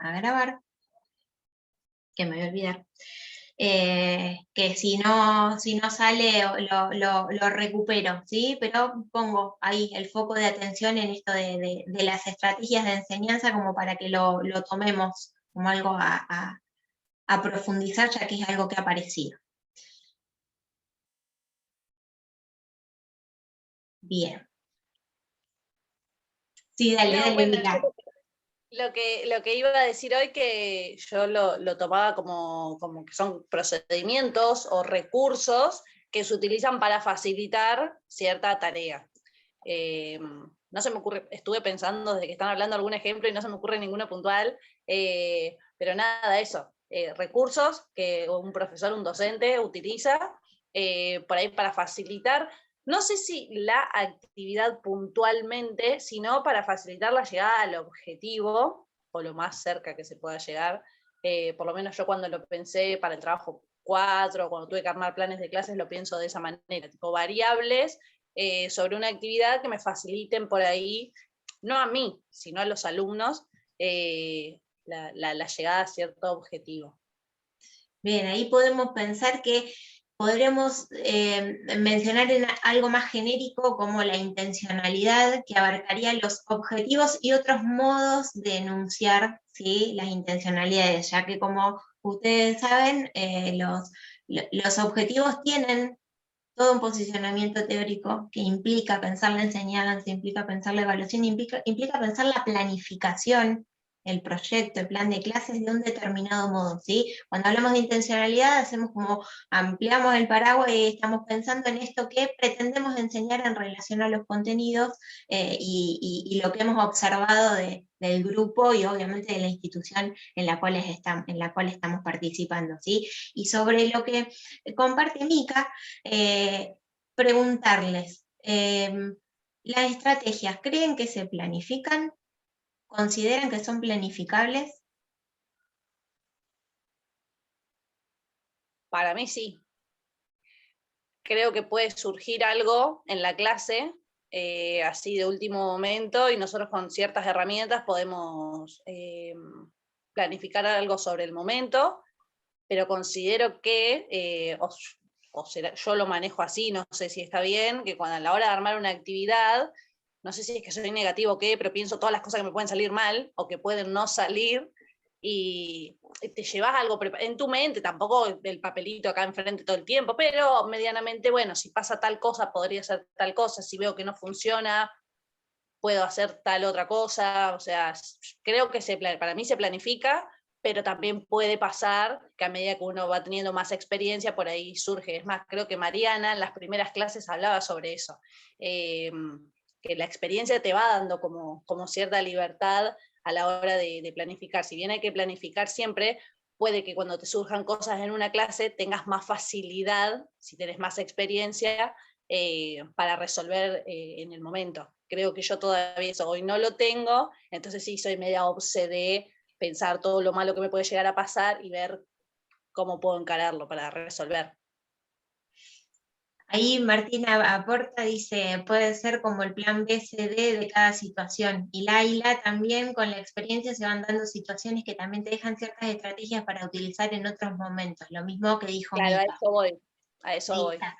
a grabar, que me voy a olvidar. Que si no sale lo recupero, ¿sí? Pero pongo ahí el foco de atención en esto de las estrategias de enseñanza como para que lo tomemos como algo a profundizar, ya que es algo que ha aparecido. Bien. Sí, dale, No, bueno, Mica. lo que iba a decir hoy, que yo lo tomaba como que son procedimientos o recursos que se utilizan para facilitar cierta tarea. No se me ocurre, estuve pensando desde que están hablando algún ejemplo y no se me ocurre ninguno puntual, pero nada, eso, recursos que un profesor, un docente utiliza por ahí para facilitar, no sé si la actividad puntualmente, sino para facilitar la llegada al objetivo, o lo más cerca que se pueda llegar. Por lo menos yo cuando lo pensé para el trabajo 4, cuando tuve que armar planes de clases, lo pienso de esa manera, tipo variables sobre una actividad que me faciliten por ahí, no a mí, sino a los alumnos, la llegada a cierto objetivo. Bien, ahí podemos pensar que podremos mencionar en algo más genérico como la intencionalidad, que abarcaría los objetivos y otros modos de enunciar, ¿sí?, las intencionalidades, ya que como ustedes saben, los objetivos tienen todo un posicionamiento teórico que implica pensar la enseñanza, implica pensar la evaluación, implica pensar la planificación, el proyecto, el plan de clases de un determinado modo, ¿sí? Cuando hablamos de intencionalidad, hacemos como, ampliamos el paraguas y estamos pensando en esto que pretendemos enseñar en relación a los contenidos y lo que hemos observado del grupo y obviamente de la institución en la cual estamos participando, ¿sí? Y sobre lo que comparte Mica, preguntarles, ¿las estrategias creen que se planifican? ¿Consideran que son planificables? Para mí sí. Creo que puede surgir algo en la clase, así de último momento, y nosotros con ciertas herramientas podemos planificar algo sobre el momento, pero considero que, yo lo manejo así, no sé si está bien, que cuando a la hora de armar una actividad, no sé si es que soy negativo o qué, pero pienso todas las cosas que me pueden salir mal o que pueden no salir, y te llevas algo en tu mente, tampoco el papelito acá enfrente todo el tiempo, pero medianamente, bueno, si pasa tal cosa, podría ser tal cosa, si veo que no funciona, puedo hacer tal otra cosa, o sea, creo que para mí se planifica, pero también puede pasar que a medida que uno va teniendo más experiencia, por ahí surge. Es más, creo que Mariana en las primeras clases hablaba sobre eso, que la experiencia te va dando como cierta libertad a la hora de planificar. Si bien hay que planificar siempre, puede que cuando te surjan cosas en una clase tengas más facilidad, si tenés más experiencia, para resolver en el momento. Creo que yo todavía eso hoy no lo tengo, entonces sí soy media obse de pensar todo lo malo que me puede llegar a pasar y ver cómo puedo encararlo para resolver. Ahí Martina aporta, dice, puede ser como el plan BCD de cada situación. Y Laila también con la experiencia se van dando situaciones que también te dejan ciertas estrategias para utilizar en otros momentos. Lo mismo que dijo Claro, Mica. a eso Ahí voy. está.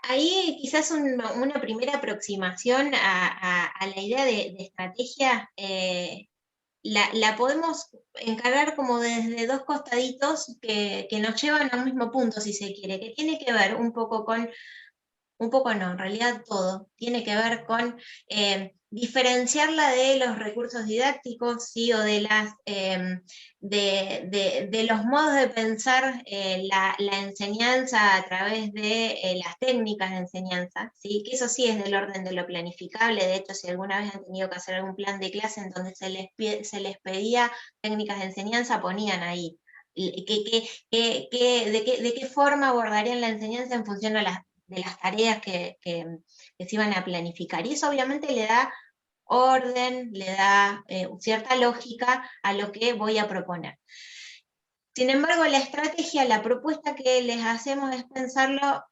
Ahí quizás una primera aproximación a la idea de estrategia la podemos encarar como desde dos costaditos que nos llevan a un mismo punto, si se quiere, que tiene que ver un poco no, en realidad todo, tiene que ver con diferenciarla de los recursos didácticos, ¿sí? O de, de los modos de pensar la enseñanza a través de las técnicas de enseñanza, ¿sí? Que eso sí es del orden de lo planificable. De hecho, si alguna vez han tenido que hacer algún plan de clase en donde se les pedía técnicas de enseñanza, ponían ahí de qué forma abordarían la enseñanza en función de las tareas que se iban a planificar. Y eso obviamente le da orden, le da cierta lógica a lo que voy a proponer. Sin embargo, la estrategia, la propuesta que les hacemos es pensarlo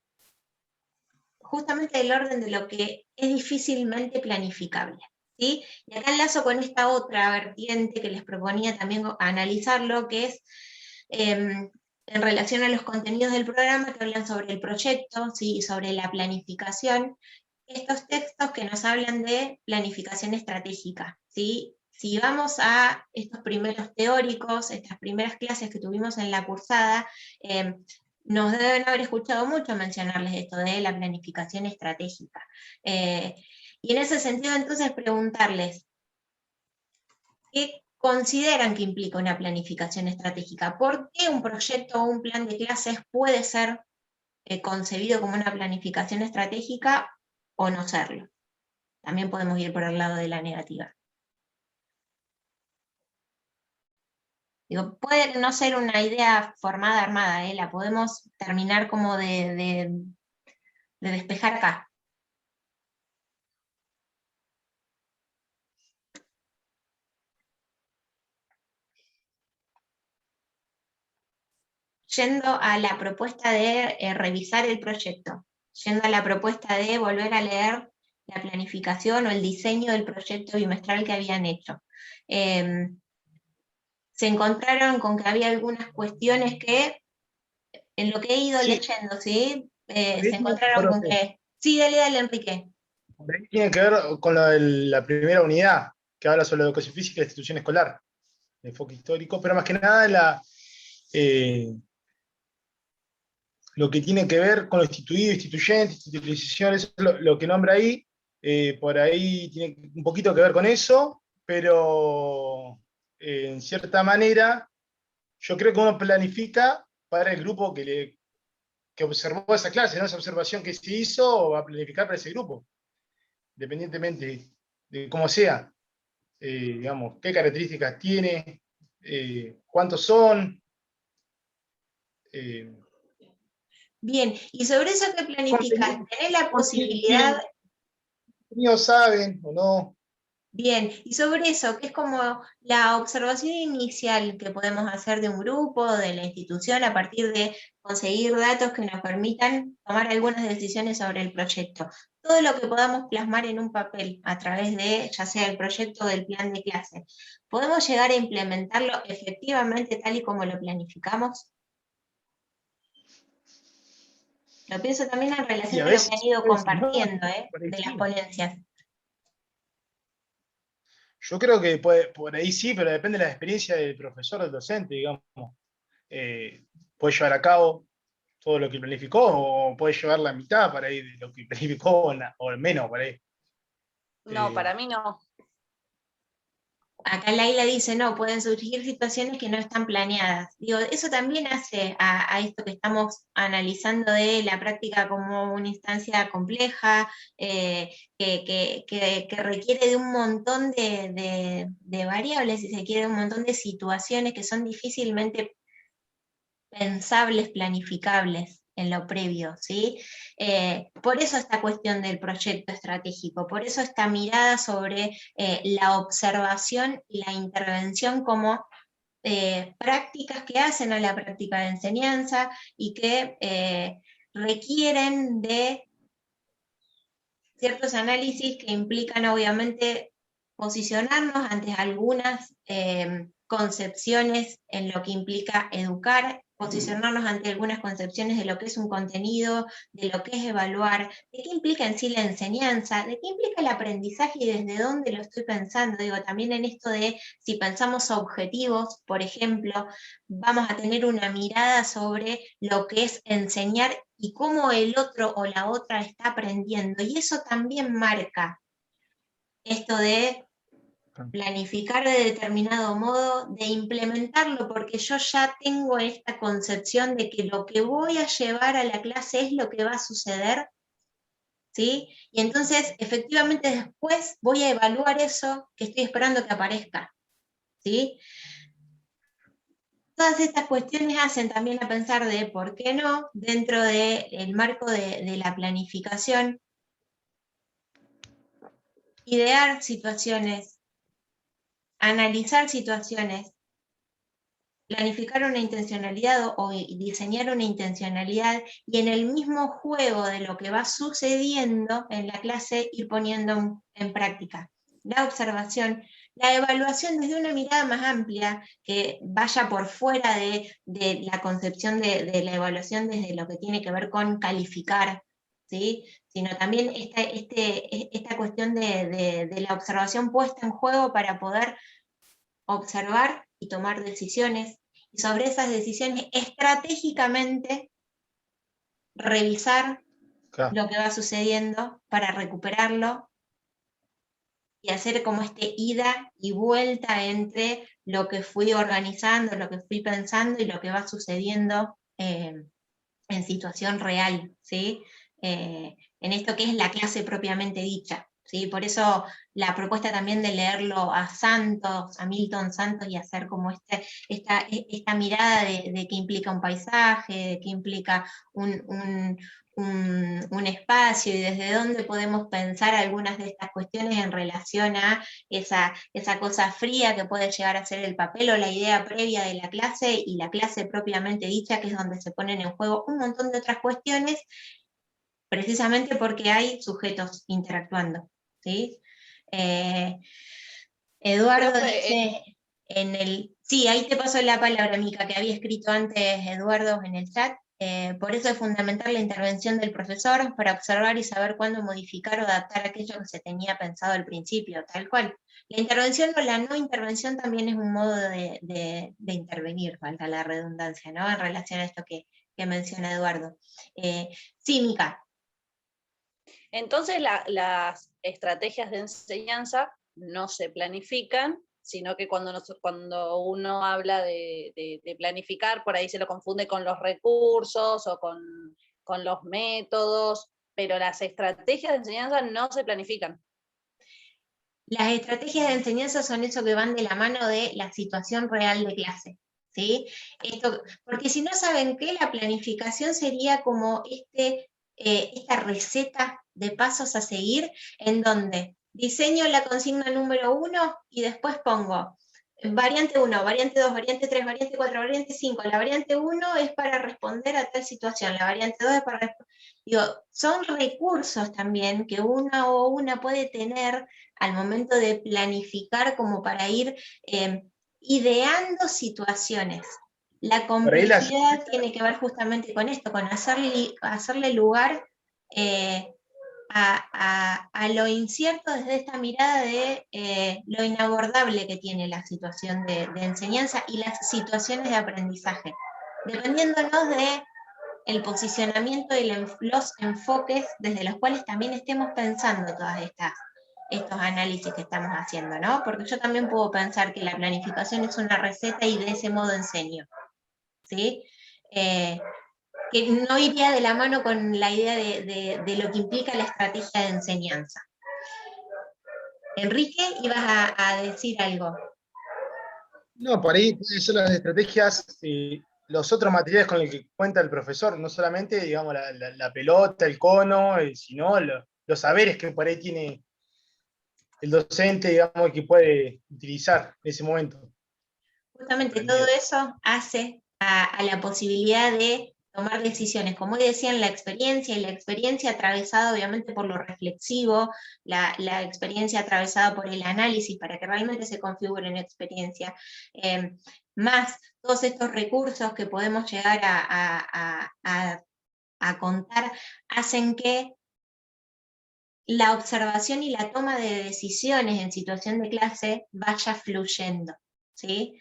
justamente del orden de lo que es difícilmente planificable. ¿sí? Y acá enlazo con esta otra vertiente que les proponía también analizarlo, que es en relación a los contenidos del programa que hablan sobre el proyecto, ¿sí? Sobre la planificación, estos textos que nos hablan de planificación estratégica, ¿sí? Si vamos a estos primeros teóricos, estas primeras clases que tuvimos en la cursada, nos deben haber escuchado mucho mencionarles esto de la planificación estratégica. Y en ese sentido, entonces, preguntarles, ¿qué consideran que implica una planificación estratégica? ¿Por qué un proyecto o un plan de clases puede ser concebido como una planificación estratégica o no serlo? También podemos ir por el lado de la negativa. Digo, puede no ser una idea formada, armada, la podemos terminar como de despejar acá. Yendo a la propuesta de revisar el proyecto, yendo a la propuesta de volver a leer la planificación o el diseño del proyecto bimestral que habían hecho. Se encontraron con que había algunas cuestiones que, en lo que he ido leyendo, ¿sí? Se encontraron con que... Sí, dale, Enrique. Tiene que ver con la primera unidad, que habla sobre la educación física y la institución escolar, el enfoque histórico, pero más que nada lo que tiene que ver con lo instituido, instituyente, institucionalización, eso es lo que nombra ahí, por ahí tiene un poquito que ver con eso, pero en cierta manera yo creo que uno planifica para el grupo que observó esa clase, ¿no? Esa observación que se hizo, va a planificar para ese grupo, independientemente de cómo sea, digamos, qué características tiene, cuántos son. Bien, y sobre eso que planificas, ¿tenés la posibilidad? Niños saben o no. Bien, y sobre eso, que es como la observación inicial que podemos hacer de un grupo, de la institución, a partir de conseguir datos que nos permitan tomar algunas decisiones sobre el proyecto. Todo lo que podamos plasmar en un papel a través de, ya sea el proyecto o del plan de clase, ¿podemos llegar a implementarlo efectivamente tal y como lo planificamos? Lo pienso también en relación a lo que han ido compartiendo, de las ponencias. Yo creo que por ahí sí, pero depende de la experiencia del profesor, del docente, digamos. Puede llevar a cabo todo lo que planificó o puede llevar la mitad para ahí de lo que planificó o menos para ahí. No, para mí no. Acá Laila dice, no, pueden surgir situaciones que no están planeadas. Digo, eso también hace a esto que estamos analizando de la práctica como una instancia compleja, que requiere de un montón de variables, si se quiere, un montón de situaciones que son difícilmente pensables, planificables en lo previo, ¿sí? Por eso esta cuestión del proyecto estratégico, por eso esta mirada sobre la observación y la intervención como prácticas que hacen a la práctica de enseñanza y que requieren de ciertos análisis que implican obviamente posicionarnos ante algunas concepciones en lo que implica educar, posicionarnos ante algunas concepciones de lo que es un contenido, de lo que es evaluar, de qué implica en sí la enseñanza, de qué implica el aprendizaje y desde dónde lo estoy pensando. Digo, también en esto de si pensamos objetivos, por ejemplo, vamos a tener una mirada sobre lo que es enseñar y cómo el otro o la otra está aprendiendo. Y eso también marca esto de planificar de determinado modo, de implementarlo, porque yo ya tengo esta concepción de que lo que voy a llevar a la clase es lo que va a suceder, ¿sí? Y entonces, efectivamente, después voy a evaluar eso que estoy esperando que aparezca, ¿sí? Todas estas cuestiones hacen también a pensar de por qué no, dentro del marco de la planificación, idear situaciones, analizar situaciones, planificar una intencionalidad o diseñar una intencionalidad y en el mismo juego de lo que va sucediendo en la clase ir poniendo en práctica. la observación, la evaluación desde una mirada más amplia, que vaya por fuera de la concepción de la evaluación desde lo que tiene que ver con calificar, ¿sí? Sino también esta cuestión de la observación puesta en juego para poder observar y tomar decisiones, y sobre esas decisiones estratégicamente revisar Claro. lo que va sucediendo para recuperarlo y hacer como ida y vuelta entre lo que fui organizando, lo que fui pensando y lo que va sucediendo en situación real, ¿sí? En esto que es la clase propiamente dicha, ¿sí? Por eso la propuesta también de leerlo a Santos, a Milton Santos, y hacer como esta mirada de qué implica un paisaje, de qué implica un espacio, y desde dónde podemos pensar algunas de estas cuestiones en relación a esa cosa fría que puede llegar a ser el papel o la idea previa de la clase, y la clase propiamente dicha, que es donde se ponen en juego un montón de otras cuestiones, precisamente porque hay sujetos interactuando, ¿sí? Eduardo Profe, dice sí, ahí te paso la palabra, Mica, que había escrito antes Eduardo en el chat. Por eso es fundamental la intervención del profesor para observar y saber cuándo modificar o adaptar aquello que se tenía pensado al principio, tal cual. La intervención o la no intervención también es un modo de intervenir, valga la redundancia, ¿no? En relación a esto que menciona Eduardo. Sí, Mica. entonces las estrategias de enseñanza no se planifican, sino que cuando uno habla de planificar, por ahí se lo confunde con los recursos o con los métodos, pero las estrategias de enseñanza no se planifican. Las estrategias de enseñanza son eso que van de la mano de la situación real de clase, ¿sí? Porque si no saben qué, la planificación sería como esta receta de pasos a seguir, en donde diseño la consigna número 1 y después pongo variante 1, variante 2, variante 3, variante 4, variante 5. La variante 1 es para responder a tal situación, la variante 2 es para responder. Digo, son recursos también que una puede tener al momento de planificar, como para ir ideando situaciones. La Por ahí las, complejidad tiene que ver justamente con esto, con hacerle lugar a lo incierto desde esta mirada de lo inabordable que tiene la situación de enseñanza y las situaciones de aprendizaje, dependiéndonos de el posicionamiento y los enfoques desde los cuales también estemos pensando todas estos análisis que estamos haciendo, ¿no? Porque yo también puedo pensar que la planificación es una receta y de ese modo enseño, ¿sí? Que no iría de la mano con la idea de lo que implica la estrategia de enseñanza. Enrique, ibas a decir algo. no, por ahí pueden ser las estrategias, los otros materiales con los que cuenta el profesor, no solamente, digamos, la pelota, el cono, sino los saberes que por ahí tiene el docente, digamos, que puede utilizar en ese momento. Justamente todo Aprendido. eso hace a la posibilidad de tomar decisiones, como decían, la experiencia, y la experiencia atravesada obviamente por lo reflexivo, la experiencia atravesada por el análisis para que realmente se configure en experiencia, más todos estos recursos que podemos llegar a contar, hacen que la observación y la toma de decisiones en situación de clase vaya fluyendo, ¿sí?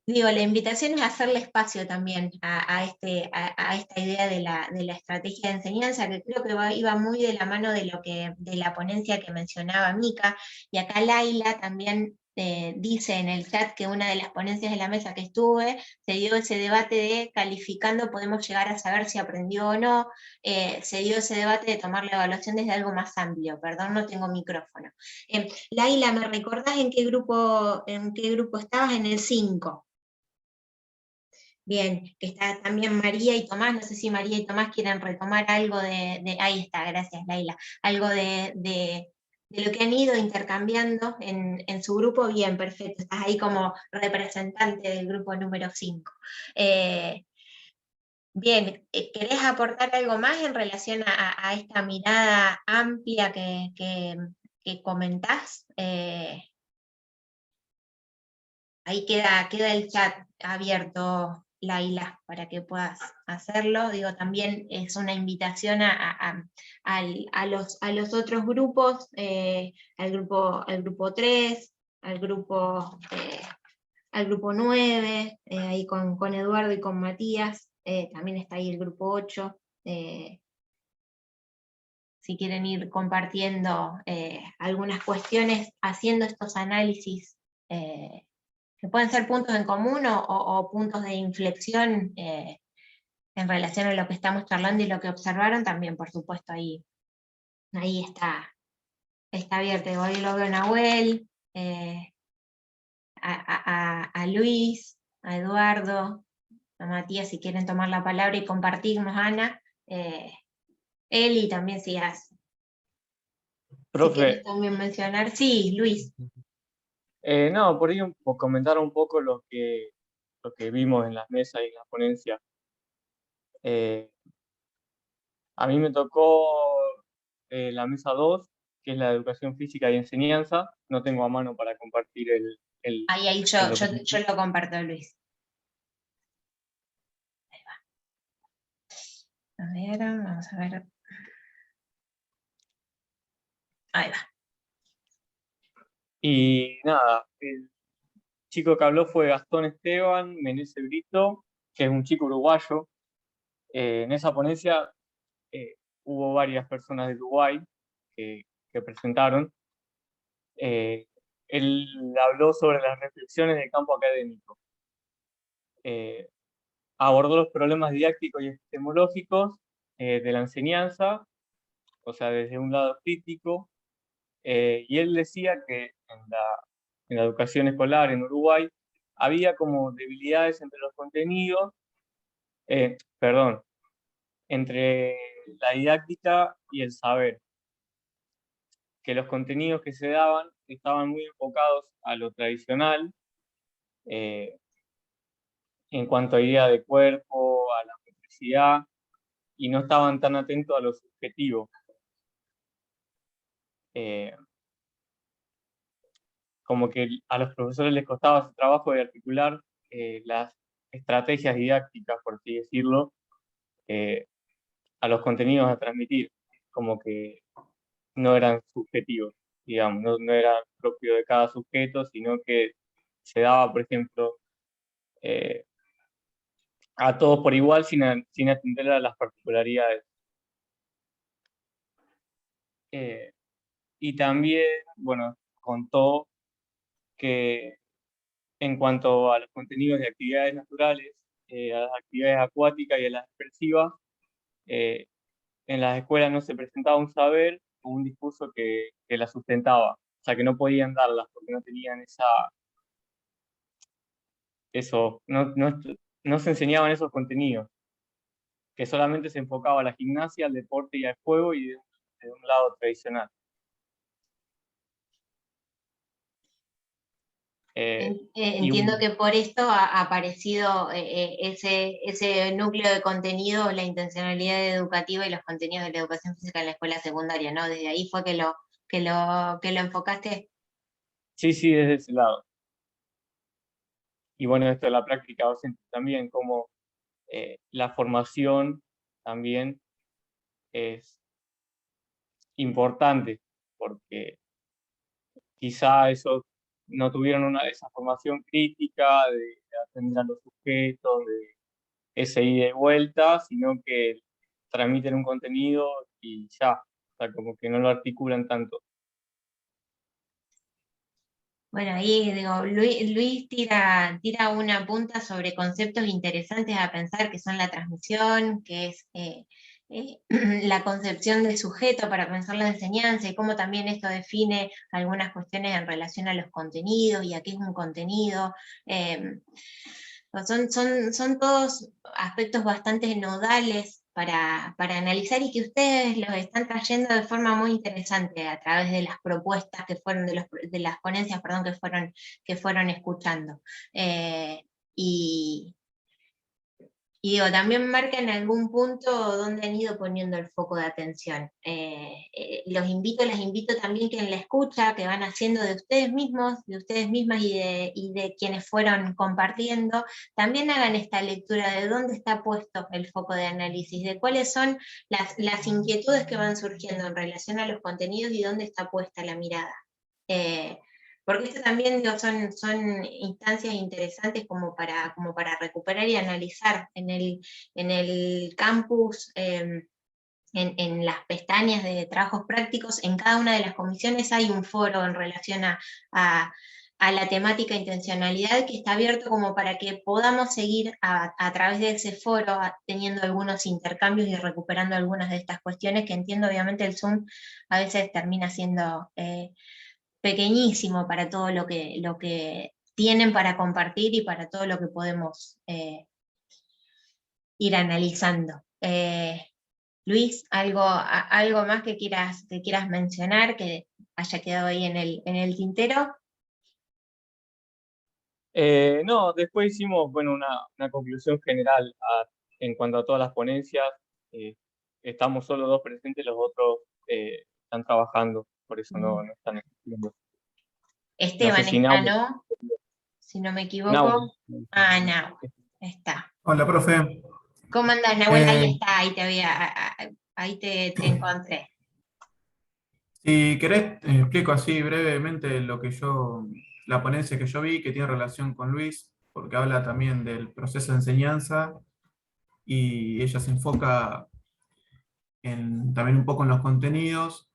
Digo, la invitación es hacerle espacio también a esta idea de la estrategia de enseñanza, que creo que iba muy de la mano de la ponencia que mencionaba Mica, y acá Laila también dice en el chat que una de las ponencias de la mesa que estuve, se dio ese debate de calificando podemos llegar a saber si aprendió o no, se dio ese debate de tomar la evaluación desde algo más amplio. Perdón, no tengo micrófono. Laila, ¿me recordás en qué grupo estabas? En el 5. Bien, que está también María y Tomás, no sé si María y Tomás quieren retomar algo ahí está, gracias Laila, algo de lo que han ido intercambiando en su grupo. Bien, perfecto, estás ahí como representante del grupo número 5. Bien, ¿querés aportar algo más en relación a esta mirada amplia que comentás? Ahí queda el chat abierto, Laila, para que puedas hacerlo. Digo, también es una invitación a los otros grupos, al grupo 3, al grupo 9, ahí con Eduardo y con Matías, también está ahí el grupo 8, si quieren ir compartiendo algunas cuestiones, haciendo estos análisis, que pueden ser puntos en común o puntos de inflexión en relación a lo que estamos charlando y lo que observaron, también por supuesto ahí está abierto. Hoy lo veo a Nahuel, a Luis, a Eduardo, a Matías, si quieren tomar la palabra y compartirnos, Ana, Eli también si Profe, quieres también mencionar. Sí, Luis. no, por ahí comentar un poco lo que vimos en las mesas y en la ponencia. A mí me tocó la mesa 2, que es la de educación física y enseñanza. No tengo a mano para compartir el Ahí yo lo comparto, Luis. Ahí va. A ver, vamos a ver. Ahí va. Y nada, el chico que habló fue Gastón Esteban Meneses Brito, que es un chico uruguayo. En esa ponencia hubo varias personas de Uruguay que presentaron. Él habló sobre las reflexiones del campo académico. Abordó los problemas didácticos y epistemológicos de la enseñanza, o sea, desde un lado crítico, y él decía que en la educación escolar en Uruguay había como debilidades entre los contenidos, entre la didáctica y el saber, que los contenidos que se daban estaban muy enfocados a lo tradicional, en cuanto a idea de cuerpo, a la motricidad, y no estaban tan atentos a lo subjetivo. Como que a los profesores les costaba su trabajo de articular las estrategias didácticas, por así decirlo, a los contenidos a transmitir, como que no eran subjetivos, digamos, no era propio de cada sujeto, sino que se daba, por ejemplo, a todos por igual sin atender a las particularidades. Y también, bueno, contó que en cuanto a los contenidos de actividades naturales, a las actividades acuáticas y a las expresivas, en las escuelas no se presentaba un saber o un discurso que las sustentaba, o sea, que no podían darlas porque no tenían no se enseñaban esos contenidos, que solamente se enfocaba a la gimnasia, al deporte y al juego y de un lado tradicional. Entiendo que por esto ha aparecido ese núcleo de contenido, la intencionalidad educativa y los contenidos de la educación física en la escuela secundaria, ¿no? Desde ahí fue que lo enfocaste. Sí, desde ese lado. Y bueno, esto de la práctica docente también, como la formación también es importante, porque quizá esos no tuvieron esa formación crítica de atender a los sujetos, de ese ida y vuelta, sino que transmiten un contenido y ya, o sea, como que no lo articulan tanto. Bueno, ahí digo, Luis tira una punta sobre conceptos interesantes a pensar, que son la transmisión, que es la concepción del sujeto para pensar la enseñanza, y cómo también esto define algunas cuestiones en relación a los contenidos y a qué es un contenido. Son todos aspectos bastante nodales para analizar y que ustedes los están trayendo de forma muy interesante a través de las propuestas que fueron, de las ponencias, perdón, que fueron escuchando. Y Y digo, también marca en algún punto dónde han ido poniendo el foco de atención. Las invito también que en la escucha que van haciendo de ustedes mismos, de ustedes mismas y de quienes fueron compartiendo, también hagan esta lectura de dónde está puesto el foco de análisis, de cuáles son las inquietudes que van surgiendo en relación a los contenidos y dónde está puesta la mirada. Porque esto también digo, son instancias interesantes como para recuperar y analizar en el campus, en las pestañas de trabajos prácticos. En cada una de las comisiones hay un foro en relación a la temática intencionalidad, que está abierto como para que podamos seguir a través de ese foro teniendo algunos intercambios y recuperando algunas de estas cuestiones, que entiendo obviamente el Zoom a veces termina siendo pequeñísimo para todo lo que tienen para compartir y para todo lo que podemos ir analizando. Luis, algo más que quieras mencionar, que haya quedado ahí en el tintero. No, después hicimos, bueno, una conclusión general en cuanto a todas las ponencias. Estamos solo 2 presentes, los otros están trabajando, por eso no están asistiendo. Esteban No sé si está, Nahue. ¿no? Si no me equivoco. Nahue. Nahue, está. Hola, profe. ¿Cómo andás, Nahuel? Ahí está, ahí te encontré. Si querés, explico así brevemente la ponencia que yo vi, que tiene relación con Luis, porque habla también del proceso de enseñanza y ella se enfoca también un poco en los contenidos.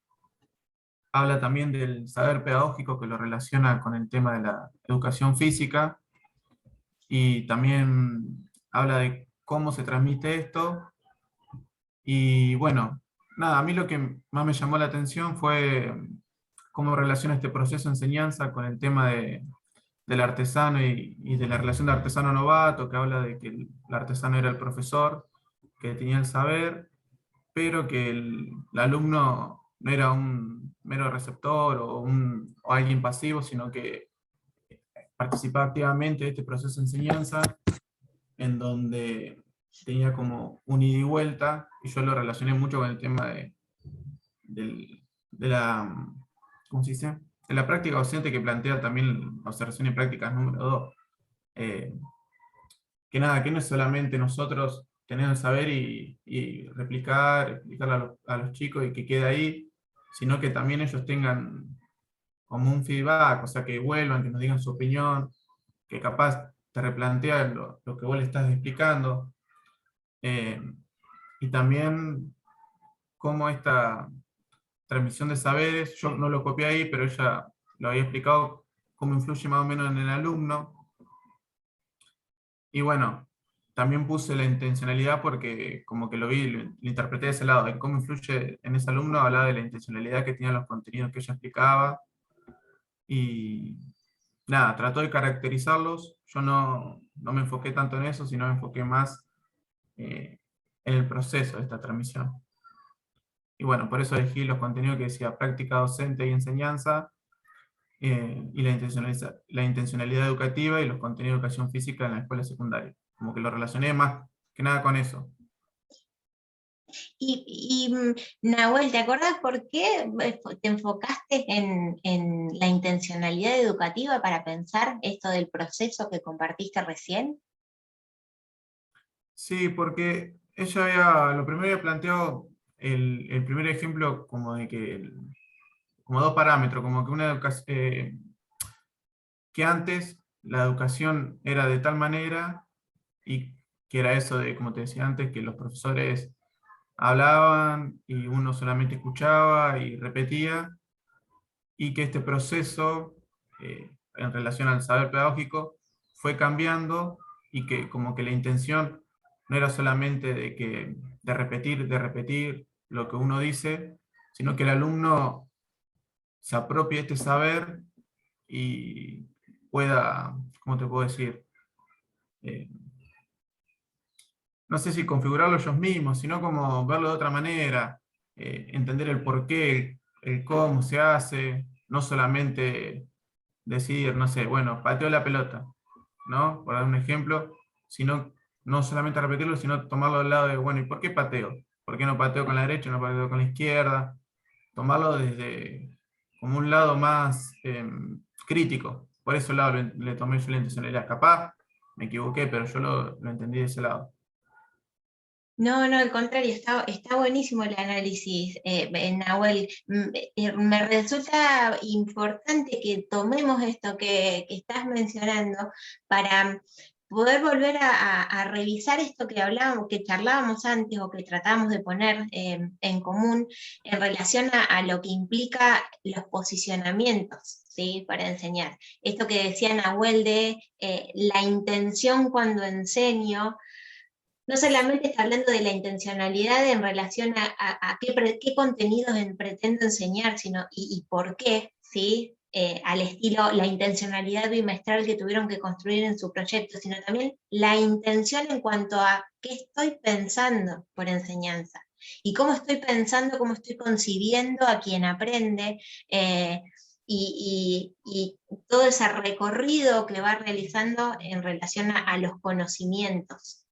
Habla también del saber pedagógico, que lo relaciona con el tema de la educación física, y también habla de cómo se transmite esto. Y bueno, nada, a mí lo que más me llamó la atención fue cómo relaciona este proceso de enseñanza con el tema del artesano y de la relación de artesano novato, que habla de que el artesano era el profesor, que tenía el saber, pero que el alumno no era un mero receptor o alguien pasivo, sino que participaba activamente de este proceso de enseñanza, en donde tenía como un ida y vuelta, y yo lo relacioné mucho con el tema de la, ¿cómo se dice? De la práctica docente, que plantea también observación y prácticas número 2. Que nada, que no es solamente nosotros tener el saber y explicarle a los chicos y que quede ahí, sino que también ellos tengan como un feedback, o sea, que vuelvan, que nos digan su opinión, que capaz te replantean lo que vos le estás explicando. Y también cómo esta transmisión de saberes, yo no lo copié ahí, pero ella lo había explicado cómo influye más o menos en el alumno. Y bueno, también puse la intencionalidad porque como que lo vi, lo interpreté de ese lado, de cómo influye en ese alumno. Hablaba de la intencionalidad que tenían los contenidos que ella explicaba. Y nada, trató de caracterizarlos. Yo no me enfoqué tanto en eso, sino me enfoqué más en el proceso de esta transmisión. Y bueno, por eso elegí los contenidos que decía práctica docente y enseñanza, y la intencionalidad educativa y los contenidos de educación física en la escuela secundaria. Como que lo relacioné más que nada con eso. Nahuel, ¿te acuerdas por qué te enfocaste en la intencionalidad educativa para pensar esto del proceso que compartiste recién? Sí, porque lo primero había planteado el primer ejemplo como de que, como 2 parámetros, como que una educación, que antes la educación era de tal manera, y que era eso de, como te decía antes, que los profesores hablaban y uno solamente escuchaba y repetía, y que este proceso, en relación al saber pedagógico, fue cambiando, y que como que la intención no era solamente de repetir lo que uno dice, sino que el alumno se apropie este saber y pueda, ¿cómo te puedo decir? No sé si configurarlo ellos mismos, sino como verlo de otra manera, entender el por qué, el cómo se hace, no solamente decir, no sé, bueno, pateo la pelota, ¿no? Por dar un ejemplo, sino, no solamente repetirlo, sino tomarlo del lado de, bueno, ¿y por qué pateo? ¿Por qué no pateo con la derecha, no pateo con la izquierda? Tomarlo desde como un lado más crítico. Por ese lado le tomé yo la intencionalidad. Capaz me equivoqué, pero yo lo entendí de ese lado. No, no, al contrario, está buenísimo el análisis, Nahuel. Me resulta importante que tomemos esto que estás mencionando para poder volver a revisar esto que hablábamos, que charlábamos antes o que tratamos de poner en común en relación a lo que implica los posicionamientos, ¿sí? Para enseñar. Esto que decía Nahuel de la intención cuando enseño. No solamente está hablando de la intencionalidad en relación a qué contenidos pretendo enseñar, sino y por qué, ¿sí? Al estilo la intencionalidad bimestral que tuvieron que construir en su proyecto, sino también la intención en cuanto a qué estoy pensando por enseñanza y cómo estoy pensando, cómo estoy concibiendo a quien aprende. Y todo ese recorrido que va realizando en relación a los conocimientos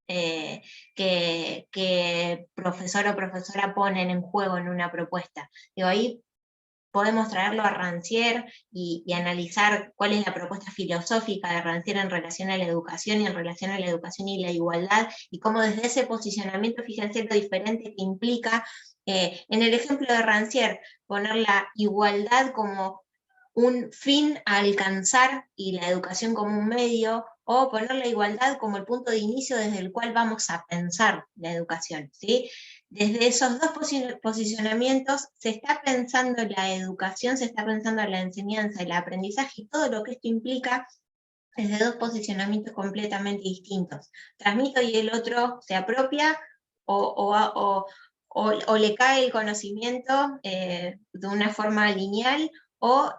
que profesor o profesora ponen en juego en una propuesta. Digo, ahí podemos traerlo a Rancière y analizar cuál es la propuesta filosófica de Rancière en relación a la educación y en relación a la educación y la igualdad, y cómo desde ese posicionamiento, fíjense lo diferente que implica, en el ejemplo de Rancière, poner la igualdad como un fin a alcanzar y la educación como un medio, o poner la igualdad como el punto de inicio desde el cual vamos a pensar la educación, ¿sí? Desde esos dos posicionamientos se está pensando la educación, se está pensando la enseñanza, el aprendizaje y todo lo que esto implica desde dos posicionamientos completamente distintos. Transmito y el otro se apropia o le cae el conocimiento de una forma lineal, o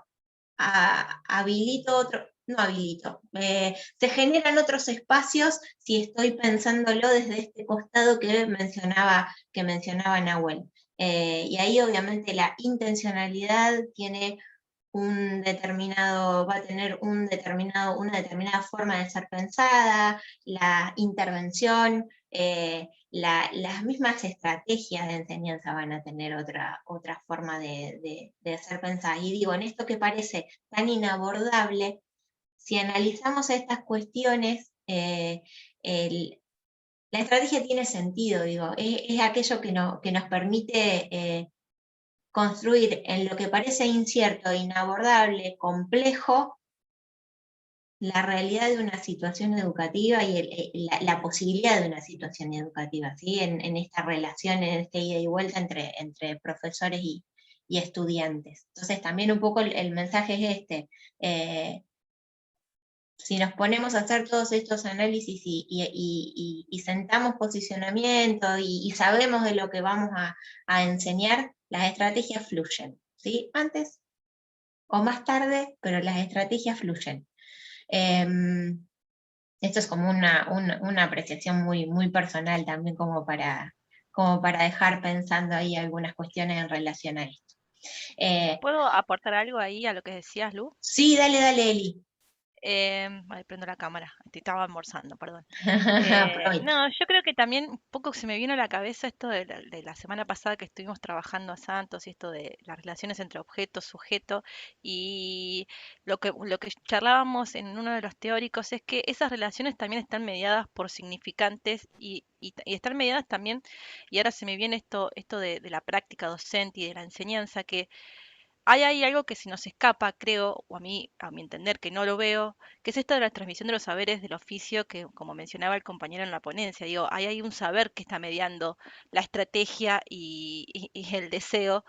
habilito otro, no habilito, se generan otros espacios si estoy pensándolo desde este costado que mencionaba Nahuel. Y ahí obviamente la intencionalidad tiene va a tener una determinada forma de ser pensada, la intervención, las mismas estrategias de enseñanza van a tener otra forma de ser pensada. Y digo, en esto que parece tan inabordable, si analizamos estas cuestiones, la estrategia tiene sentido, digo, es aquello que nos permite construir en lo que parece incierto, inabordable, complejo, la realidad de una situación educativa y la posibilidad de una situación educativa, ¿sí? En esta relación, en este ida y vuelta entre profesores y estudiantes. Entonces también un poco el mensaje es este. Si nos ponemos a hacer todos estos análisis y sentamos posicionamiento y sabemos de lo que vamos a enseñar, las estrategias fluyen, ¿sí? Antes o más tarde, pero las estrategias fluyen. Esto es como una apreciación muy personal también, como para dejar pensando ahí algunas cuestiones en relación a esto. ¿Puedo aportar algo ahí a lo que decías, Lu? Sí, dale, Eli. Ahí prendo la cámara, estaba almorzando, perdón. Aprovecho. No, yo creo que también un poco se me vino a la cabeza esto de la semana pasada que estuvimos trabajando a Santos y esto de las relaciones entre objeto, sujeto, y lo que charlábamos en uno de los teóricos es que esas relaciones también están mediadas por significantes y están mediadas también, y ahora se me viene esto de la práctica docente y de la enseñanza, que hay ahí algo que se nos escapa, creo, o a mi entender, que no lo veo, que es esto de la transmisión de los saberes del oficio, que como mencionaba el compañero en la ponencia, digo, hay un saber que está mediando la estrategia y el deseo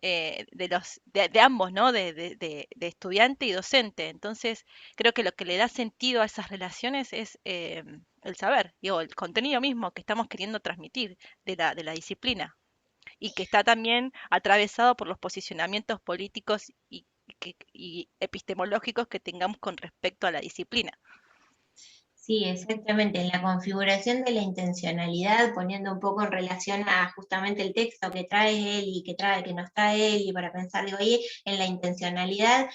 de ambos, ¿no? De estudiante y docente. Entonces, creo que lo que le da sentido a esas relaciones es el saber, digo, el contenido mismo que estamos queriendo transmitir de la disciplina y que está también atravesado por los posicionamientos políticos y epistemológicos que tengamos con respecto a la disciplina. Sí, exactamente. En la configuración de la intencionalidad, poniendo un poco en relación a justamente el texto que trae él y que nos trae él, y para pensar, digo, ahí en la intencionalidad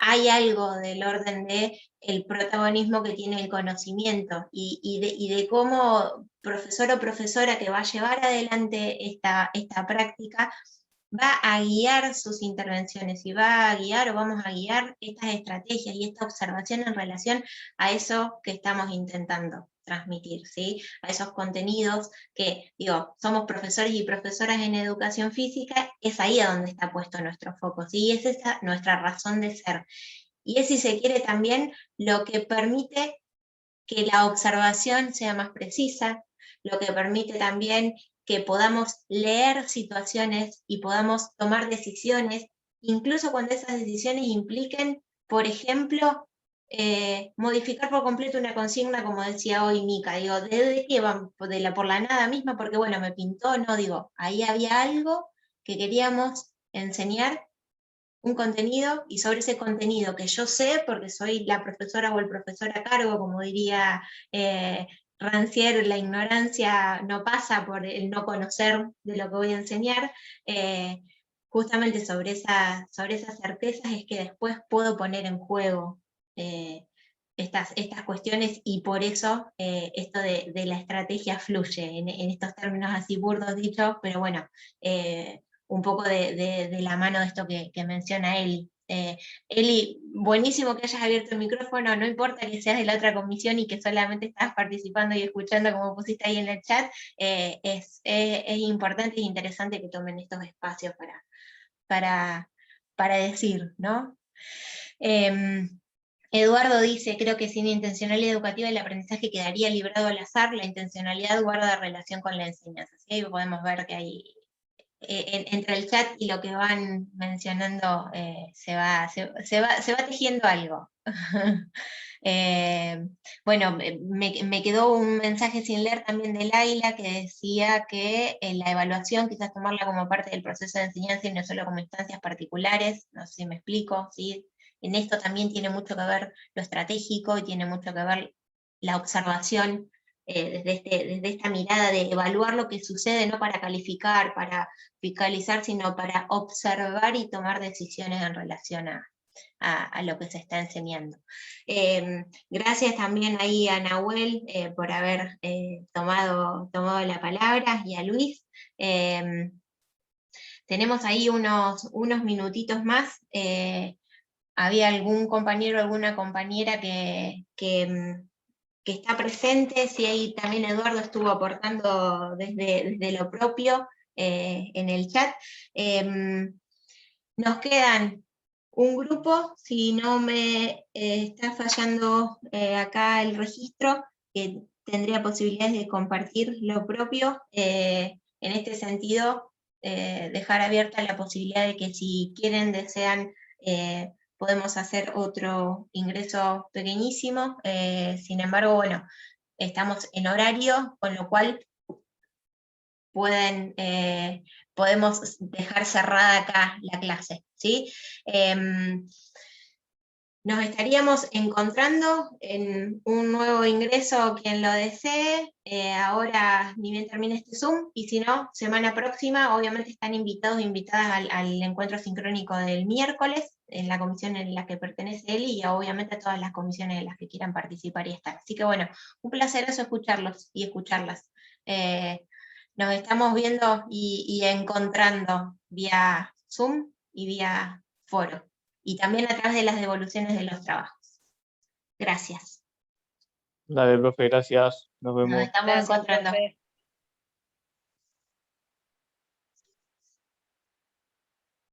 hay algo del orden de el protagonismo que tiene el conocimiento y de cómo profesor o profesora que va a llevar adelante esta práctica va a guiar sus intervenciones y va a guiar o vamos a guiar estas estrategias y esta observación en relación a eso que estamos intentando transmitir, ¿sí? A esos contenidos que, digo, somos profesores y profesoras en educación física, es ahí a donde está puesto nuestro foco, ¿sí? Es esa nuestra razón de ser. Y es, si se quiere, también lo que permite que la observación sea más precisa, lo que permite también que podamos leer situaciones y podamos tomar decisiones, incluso cuando esas decisiones impliquen, por ejemplo, modificar por completo una consigna, como decía hoy Mica, digo, ¿de qué van? Por la nada misma, porque bueno, me pintó, no, digo, ahí había algo que queríamos enseñar, un contenido, y sobre ese contenido que yo sé, porque soy la profesora o el profesor a cargo, como diría Rancière, la ignorancia no pasa por el no conocer de lo que voy a enseñar, justamente sobre esas certezas es que después puedo poner en juego estas cuestiones, y por eso esto de la estrategia fluye, en estos términos así burdos dichos, pero bueno, un poco de la mano de esto que menciona Eli. Eli, buenísimo que hayas abierto el micrófono, no importa que seas de la otra comisión y que solamente estás participando y escuchando como pusiste ahí en el chat, es importante e interesante que tomen estos espacios para decir, ¿no? Eduardo dice, creo que sin intencionalidad educativa el aprendizaje quedaría librado al azar, la intencionalidad guarda relación con la enseñanza. ¿Sí? Ahí podemos ver que hay entre el chat y lo que van mencionando se va tejiendo algo. Bueno, me quedó un mensaje sin leer también de Laila que decía que la evaluación quizás tomarla como parte del proceso de enseñanza y no solo como instancias particulares, no sé si me explico, ¿sí? En esto también tiene mucho que ver lo estratégico y tiene mucho que ver la observación desde esta mirada de evaluar lo que sucede, no para calificar, para fiscalizar, sino para observar y tomar decisiones en relación a lo que se está enseñando. Gracias también ahí a Nahuel por haber tomado la palabra, y a Luis. Tenemos ahí unos minutitos más. ¿Había algún compañero o alguna compañera que está presente? Sí, ahí también Eduardo estuvo aportando desde lo propio en el chat. Nos quedan un grupo, si no me está fallando acá el registro, que tendría posibilidades de compartir lo propio. En este sentido, dejar abierta la posibilidad de que si quieren, desean, podemos hacer otro ingreso pequeñísimo. Sin embargo, bueno, estamos en horario, con lo cual podemos dejar cerrada acá la clase, ¿sí? Nos estaríamos encontrando en un nuevo ingreso, quien lo desee, ahora ni bien termine este Zoom, y si no, semana próxima, obviamente están invitados e invitadas al encuentro sincrónico del miércoles, en la comisión en la que pertenece él, y obviamente a todas las comisiones en las que quieran participar y estar. Así que bueno, un placer escucharlos y escucharlas. Nos estamos viendo y encontrando vía Zoom y vía foro, y también a través de las devoluciones de los trabajos. Gracias. Dale, profe, gracias. Nos vemos. Nos estamos encontrando. Profe.